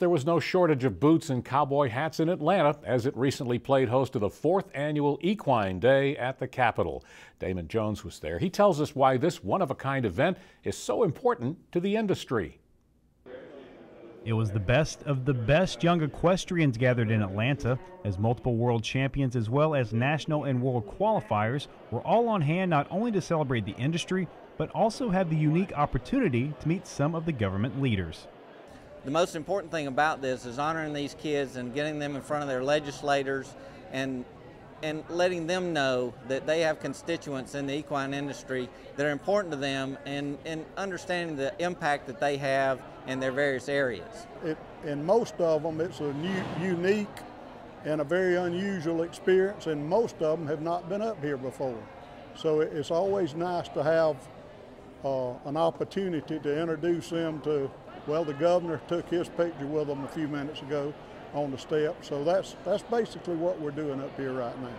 There was no shortage of boots and cowboy hats in Atlanta as it recently played host to the 4th Annual Equine Day at the Capitol. Damon Jones was there. He tells us why this one-of-a-kind event is so important to the industry. It was the best of the best young equestrians gathered in Atlanta, as multiple world champions as well as national and world qualifiers were all on hand not only to celebrate the industry, but also have the unique opportunity to meet some of the government leaders. The most important thing about this is honoring these kids and getting them in front of their legislators and letting them know that they have constituents in the equine industry that are important to them, and understanding the impact that they have in their various areas. In most of them, it's a unique and a very unusual experience, and most of them have not been up here before. So it's always nice to have an opportunity to introduce them to, well, the governor took his picture with them a few minutes ago on the step, so that's basically what we're doing up here right now.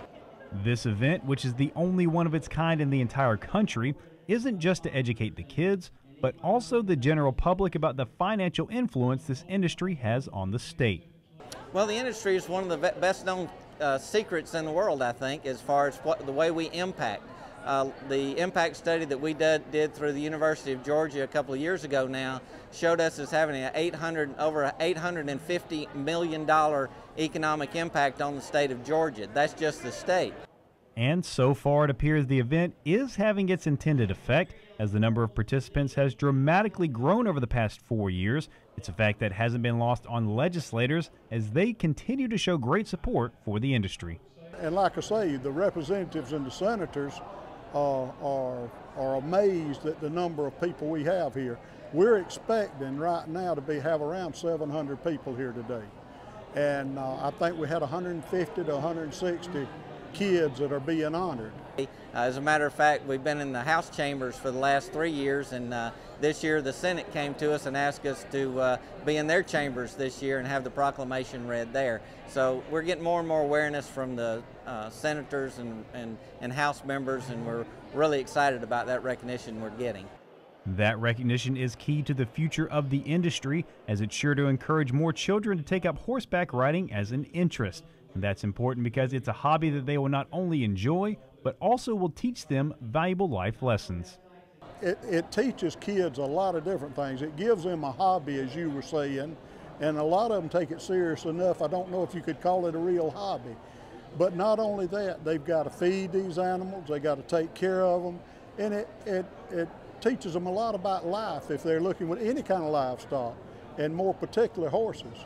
This event, which is the only one of its kind in the entire country, isn't just to educate the kids, but also the general public about the financial influence this industry has on the state. Well, the industry is one of the best known secrets in the world, I think, as far as the way we impact. The impact study that we did through the University of Georgia a couple of years ago now showed us as having over an $850 million economic impact on the state of Georgia. That's just the state. And so far it appears the event is having its intended effect, as the number of participants has dramatically grown over the past 4 years. It's a fact that hasn't been lost on legislators as they continue to show great support for the industry. And like I say, the representatives and the senators are amazed at the number of people we have here. We're expecting right now to have around 700 people here today. And I think we had 150 to 160 kids that are being honored. As a matter of fact, we've been in the House chambers for the last 3 years, and this year the Senate came to us and asked us to be in their chambers this year and have the proclamation read there. So we're getting more and more awareness from the senators and House members, and we're really excited about that recognition we're getting. That recognition is key to the future of the industry, as it's sure to encourage more children to take up horseback riding as an interest. And that's important because it's a hobby that they will not only enjoy, but also will teach them valuable life lessons. It teaches kids a lot of different things. It gives them a hobby, as you were saying, and a lot of them take it serious enough. I don't know if you could call it a real hobby. But not only that, they've got to feed these animals, they got to take care of them, and it teaches them a lot about life if they're looking with any kind of livestock, and more particularly horses.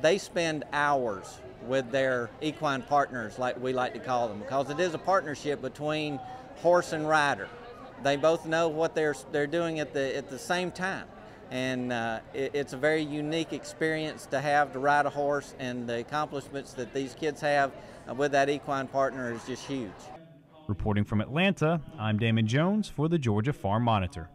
They spend hours with their equine partners, like we like to call them, because it is a partnership between horse and rider. They both know what they're doing at the same time, and it's a very unique experience to have to ride a horse, and the accomplishments that these kids have with that equine partner is just huge. Reporting from Atlanta, I'm Damon Jones for the Georgia Farm Monitor.